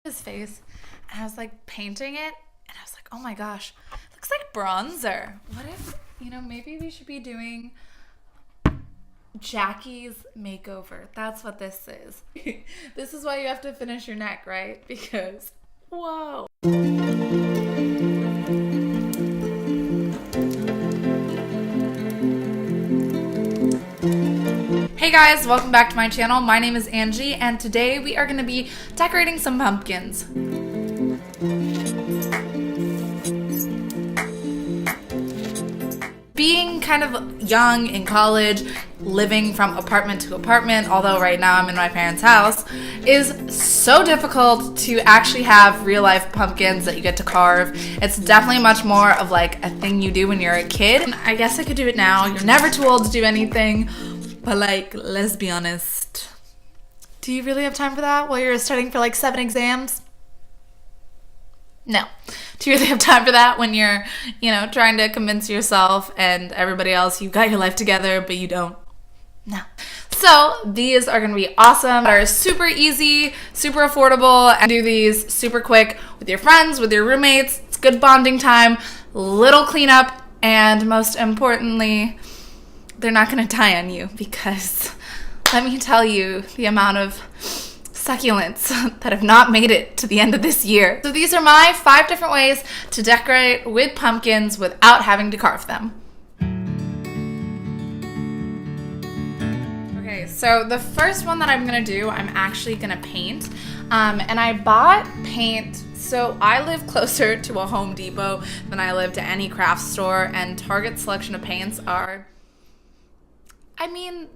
his face, and I was like painting it, and I was like, oh my gosh, it looks like bronzer. What if, maybe we should be doing Jackie's makeover. That's what this is. This is why you have to finish your neck, right? Because, whoa. Hey guys, welcome back to my channel. My name is Angie, and today we are going to be decorating some pumpkins. Being kind of young in college, living from apartment to apartment, although right now I'm in my parents' house, is so difficult to actually have real life pumpkins that you get to carve. It's definitely much more of like a thing you do when you're a kid. And I guess I could do it now. You're never too old to do anything, but like, let's be honest. Do you really have time for that while you're studying for like 7 exams? No. Do you really have time for that when you're, trying to convince yourself and everybody else you got your life together, but you don't? No. So these are going to be awesome. They're super easy, super affordable, and do these super quick with your friends, with your roommates. It's good bonding time, little cleanup, and most importantly, they're not going to die on you because let me tell you the amount of succulents that have not made it to the end of this year. So these are my 5 different ways to decorate with pumpkins without having to carve them. Okay, so the first one that I'm gonna do, I'm actually gonna paint. And I bought paint. So I live closer to a Home Depot than I live to any craft store, and Target's selection of paints are,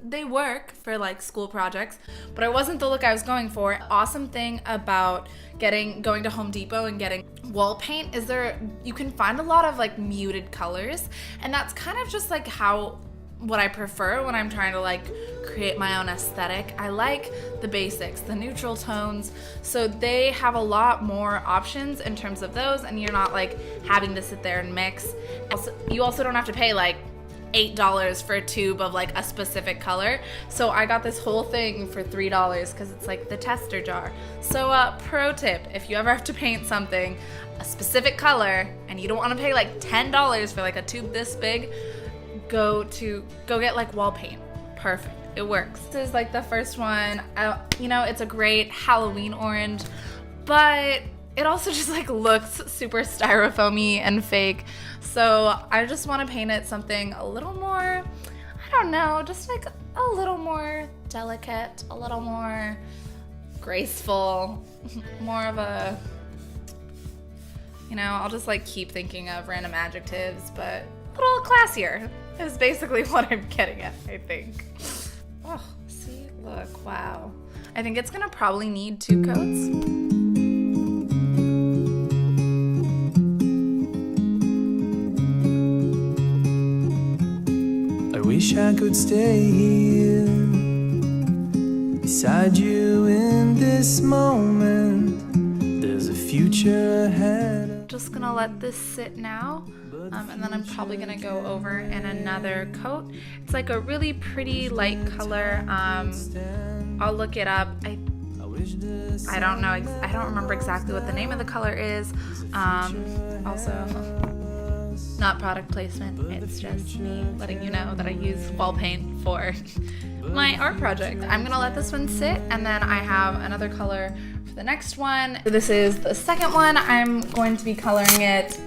they work for like school projects, but it wasn't the look I was going for. Awesome thing about going to Home Depot and getting wall paint is you can find a lot of like muted colors, and that's kind of just like what I prefer when I'm trying to like create my own aesthetic. I like the basics, the neutral tones, so they have a lot more options in terms of those, and you're not like having to sit there and mix. You also don't have to pay like $8 for a tube of like a specific color. So I got this whole thing for $3 because it's like the tester jar. So pro tip, if you ever have to paint something a specific color and you don't want to pay like $10 for like a tube this big, go get like wall paint. Perfect, it works. This is like the first one. It's a great Halloween orange, but it also just like looks super styrofoamy and fake. So I just want to paint it something a little more, I don't know, just like a little more delicate, a little more graceful, more of a, I'll just like keep thinking of random adjectives, but a little classier is basically what I'm getting at, I think. Oh, see, look, wow. I think it's gonna probably need 2 coats. Wish I could stay here beside you in this moment. There's a future ahead. Just gonna let this sit now, and then I'm probably gonna go over in another coat. It's like a really pretty light color. I'll look it up. I don't know. I don't remember exactly what the name of the color is. Also, not product placement, it's just me letting you know that I use wall paint for my art project. I'm gonna let this one sit, and then I have another color for the next one. This is the second one. I'm going to be coloring it.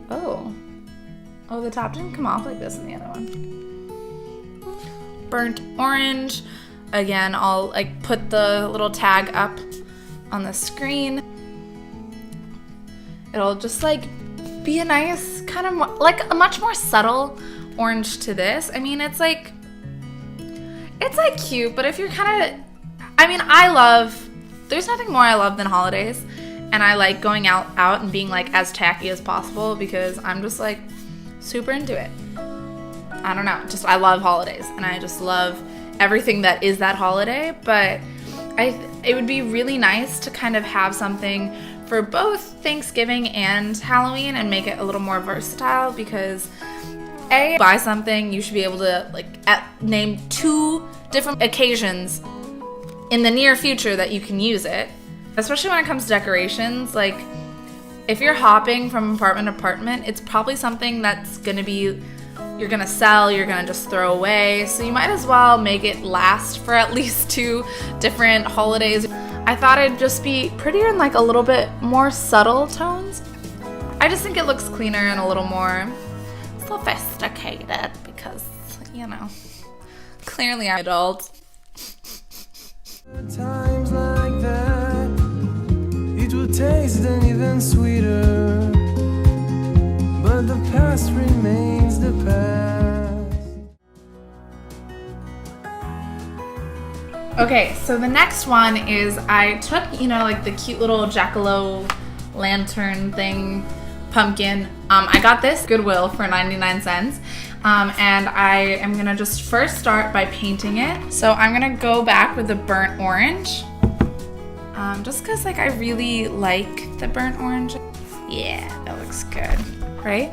Oh, the top didn't come off like this in the other one. Burnt orange. Again, I'll like put the little tag up on the screen. It'll just like be a nice kind of like a much more subtle orange to this. It's like cute, but if you're kind of, there's nothing more I love than holidays, and I like going out and being like as tacky as possible because I'm just like super into it. I don't know, just I love holidays, and I just love everything that is that holiday, but it would be really nice to kind of have something for both Thanksgiving and Halloween and make it a little more versatile, because buy something, you should be able to like name 2 different occasions in the near future that you can use it. Especially when it comes to decorations, like if you're hopping from apartment to apartment, it's probably something that's gonna be, you're gonna sell, you're gonna just throw away. So you might as well make it last for at least 2 different holidays. I thought it'd just be prettier in like a little bit more subtle tones. I just think it looks cleaner and a little more sophisticated because, you know, clearly I'm adult. Times like that, it will taste even sweeter, but the past remains the past. Okay, so the next one is I took, you know, like the cute little jack-o'-lantern thing, pumpkin. I got this Goodwill for 99 cents. And I am gonna just first start by painting it. So I'm gonna go back with the burnt orange. Just cause like I really like the burnt orange. Yeah, that looks good, right?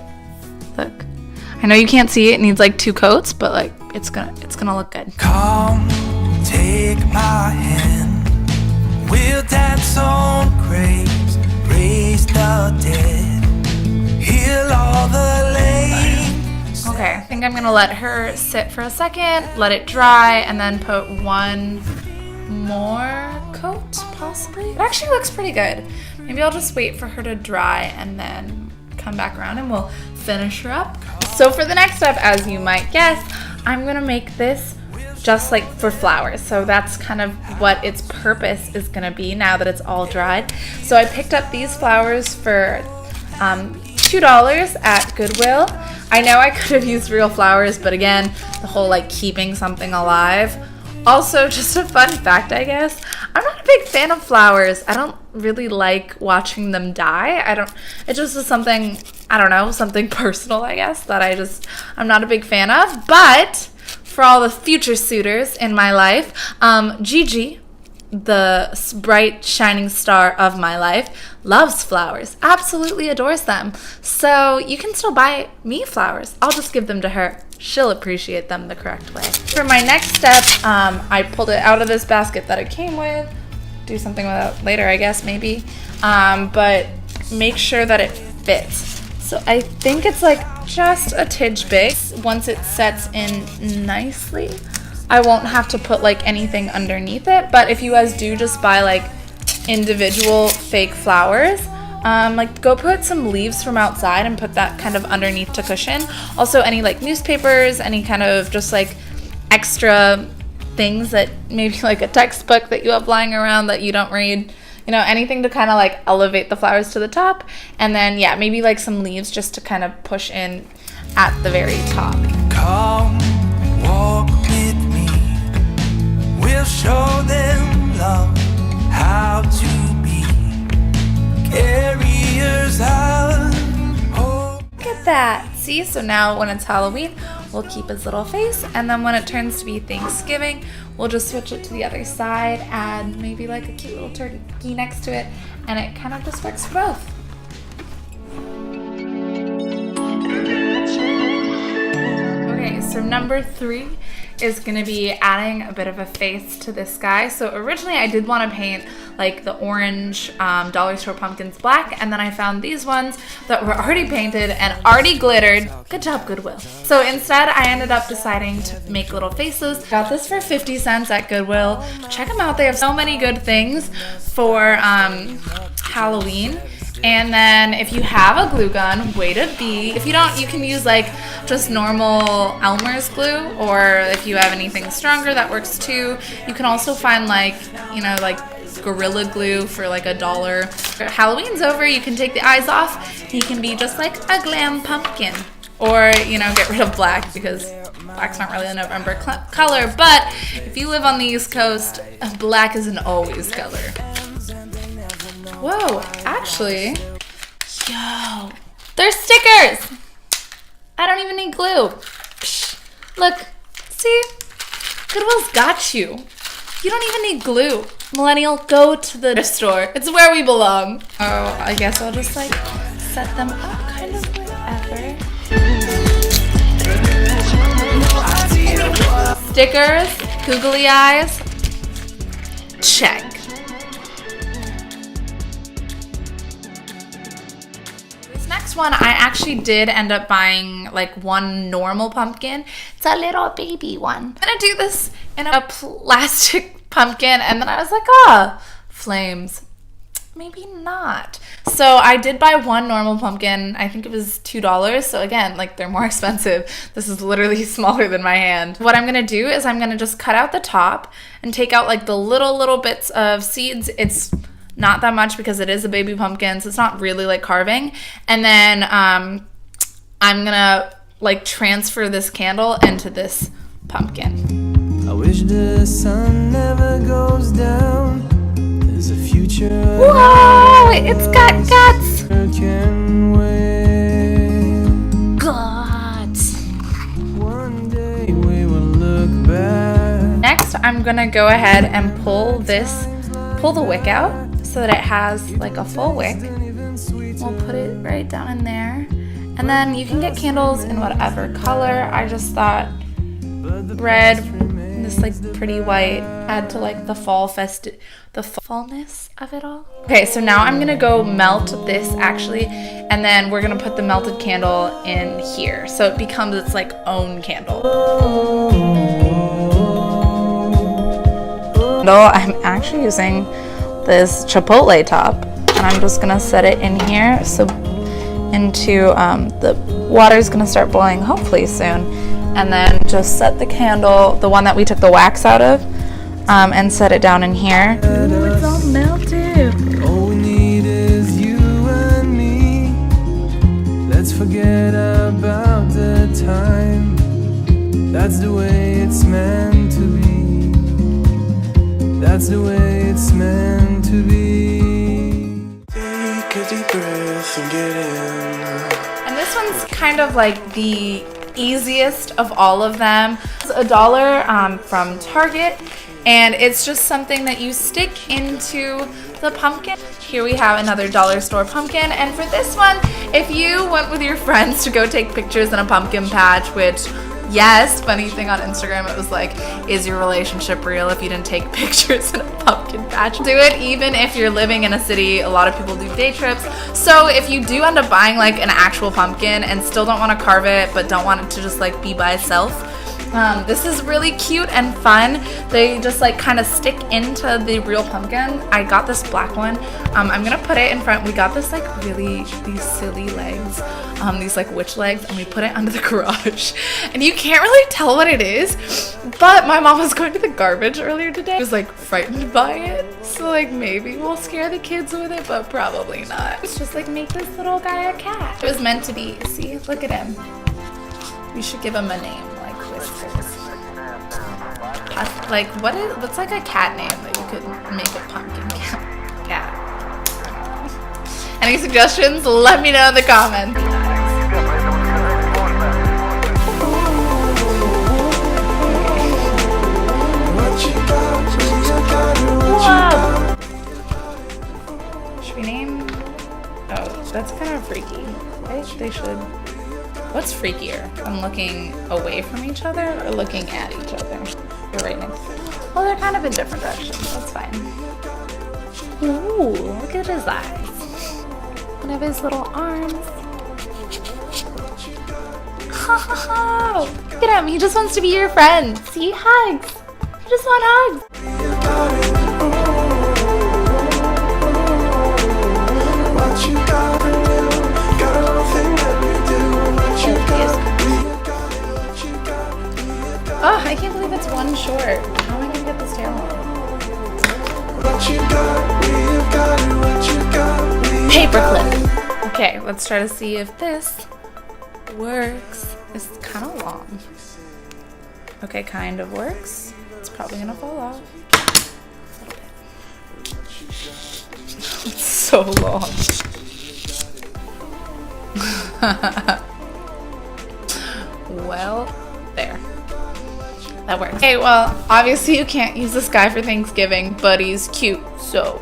Look, I know you can't see it needs like 2 coats, but like it's gonna look good. Come, take my hand. We'll dance on graves, raise the dead, heal all the lame. Okay, I think I'm gonna let her sit for a second, let it dry, and then put 1 more coat, possibly. It actually looks pretty good. Maybe I'll just wait for her to dry and then come back around and we'll finish her up. So for the next step, as you might guess, I'm gonna make this just like for flowers. So that's kind of what its purpose is gonna be now that it's all dried. So I picked up these flowers for $2 at Goodwill. I know I could have used real flowers, but again, the whole like keeping something alive. Also, just a fun fact, I guess, I'm not a big fan of flowers. I don't really like watching them die. It just is something, I don't know, something personal, I guess, that I'm not a big fan of. But for all the future suitors in my life, Gigi, the bright shining star of my life, loves flowers, absolutely adores them. So you can still buy me flowers. I'll just give them to her. She'll appreciate them the correct way. For my next step, I pulled it out of this basket that it came with. Do something with it later, I guess, maybe. But make sure that it fits. So I think it's like just a tidge big. Once it sets in nicely, I won't have to put like anything underneath it. But if you guys do just buy like individual fake flowers, like go put some leaves from outside and put that kind of underneath to cushion. Also any like newspapers, any kind of just like extra things that maybe like a textbook that you have lying around that you don't read, you know, anything to kind of like elevate the flowers to the top. And then yeah, maybe like some leaves just to kind of push in at the very top. Come, walk with me. We'll show them love, how to be carriers of hope. Look at that. See, so now when it's Halloween, we'll keep his little face, and then when it turns to be Thanksgiving, we'll just switch it to the other side, add maybe like a cute little turkey next to it, and it kind of just works for both. Okay, so number 3 is gonna be adding a bit of a face to this guy. So originally I did want to paint like the orange dollar store pumpkins black, and then I found these ones that were already painted and already glittered. Good job, Goodwill. So instead I ended up deciding to make little faces. Got this for 50 cents at Goodwill. Check them out, they have so many good things for Halloween. And then if you have a glue gun, way to be. If you don't, you can use like just normal Elmer's glue, or if you have anything stronger, that works too. You can also find like, you know, like Gorilla Glue for like $1. Halloween's over, you can take the eyes off. He can be just like a glam pumpkin. Or, you know, get rid of black because black's not really a November color. But if you live on the East Coast, black is an always color. Whoa, actually, yo, they're stickers. I don't even need glue. Psh, look, see, Goodwill's got you. You don't even need glue. Millennial, go to the store. It's where we belong. Oh, I guess I'll just like set them up kind of wherever. Stickers, googly eyes, check. next one, I actually did end up buying like one normal pumpkin. It's a little baby one. I'm gonna do this in a plastic pumpkin, and then I was like, oh, flames. Maybe not. So I did buy one normal pumpkin. I think it was $2. So again, like they're more expensive. This is literally smaller than my hand. What I'm gonna do is I'm gonna just cut out the top and take out like the little bits of seeds. It's not that much because it is a baby pumpkin, so it's not really like carving. And then I'm gonna like transfer this candle into this pumpkin. I wish the sun never goes down. There's a future. Whoa! It's got guts! Can wait. Guts! One day we will look back. Next, I'm gonna go ahead and pull the wick out so that it has like a full wick. We'll put it right down in there. And then you can get candles in whatever color. I just thought red, this like pretty white, add to like the fallness of it all. Okay, so now I'm gonna go melt this actually, and then we're gonna put the melted candle in here. So it becomes its like own candle. I'm actually using this chipotle top, and I'm just gonna set it in here. So the water's gonna start boiling hopefully soon, and then just set the candle, the one that we took the wax out of, and set it down in here. Ooh, it's all melted. All we need is you and me. Let's forget about the time. That's the way it's meant to be. That's the way it's meant to be. Take a deep breath and get in. And this one's kind of like the easiest of all of them. It's $1 from Target, and it's just something that you stick into the pumpkin. Here we have another dollar store pumpkin, and for this one, if you went with your friends to go take pictures in a pumpkin patch, which yes, funny thing on Instagram, it was like, is your relationship real if you didn't take pictures in a pumpkin patch? Do it even if you're living in a city. A lot of people do day trips. So if you do end up buying like an actual pumpkin and still don't want to carve it, but don't want it to just like be by itself, this is really cute and fun. They just like kind of stick into the real pumpkin. I got this black one. I'm gonna put it in front. We got this like these silly legs, these like witch legs, and we put it under the garage. And you can't really tell what it is, but my mom was going to the garbage earlier today. I was like frightened by it. So like maybe we'll scare the kids with it, but probably not. It's just like make this little guy a cat. It was meant to be. See, look at him. We should give him a name. Like what's like a cat name that you could make a pumpkin cat? Any suggestions? Let me know in the comments. Whoa! Should we name? Oh, that's kind of freaky. Right? They should. What's freakier? I'm looking away from each other or looking at each other? You're right next. Well, they're kind of in different directions. That's fine. Ooh, look at his eyes. One of his little arms. Oh, look at him. He just wants to be your friend. See, hugs. He just wants hugs. Oh, I can't believe it's one short. How am I gonna get this tail on? Paperclip. Okay, let's try to see if this works. It's kind of long. Okay, kind of works. It's probably gonna fall off. A little bit. It's so long. Well, there. That works. Okay, well, obviously you can't use this guy for Thanksgiving, but he's cute, so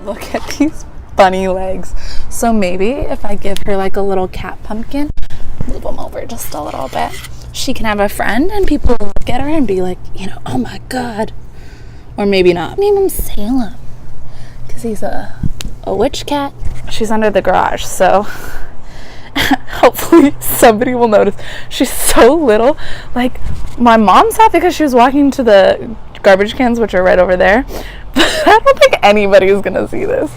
look at these bunny legs. So maybe if I give her like a little cat pumpkin, move him over just a little bit, she can have a friend and people will look at her and be like, you know, oh my god. Or maybe not. Name him Salem, because he's a witch cat. She's under the garage, so Hopefully somebody will notice. She's so little. Like, my mom saw it because she was walking to the garbage cans, which are right over there. But I don't think anybody's gonna see this.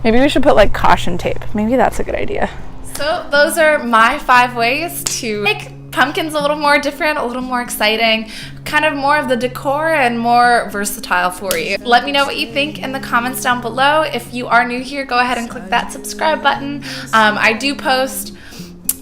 Maybe we should put like caution tape. Maybe that's a good idea. So those are my 5 ways to make pumpkins a little more different, a little more exciting, kind of more of the decor and more versatile for you. Let me know what you think in the comments down below. If you are new here, go ahead and click that subscribe button. I do post.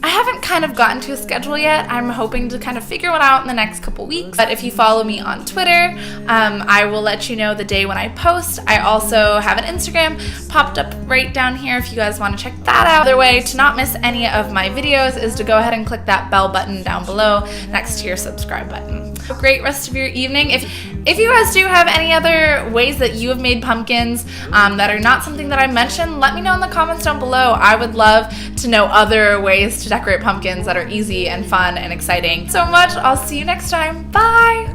I haven't kind of gotten to a schedule yet. I'm hoping to kind of figure one out in the next couple weeks. But if you follow me on Twitter, I will let you know the day when I post. I also have an Instagram popped up right down here if you guys want to check that out. Another way to not miss any of my videos is to go ahead and click that bell button down below next to your subscribe button. Have a great rest of your evening. If you guys do have any other ways that you have made pumpkins that are not something that I mentioned, let me know in the comments down below. I would love to know other ways to decorate pumpkins that are easy and fun and exciting. So much. I'll see you next time. Bye!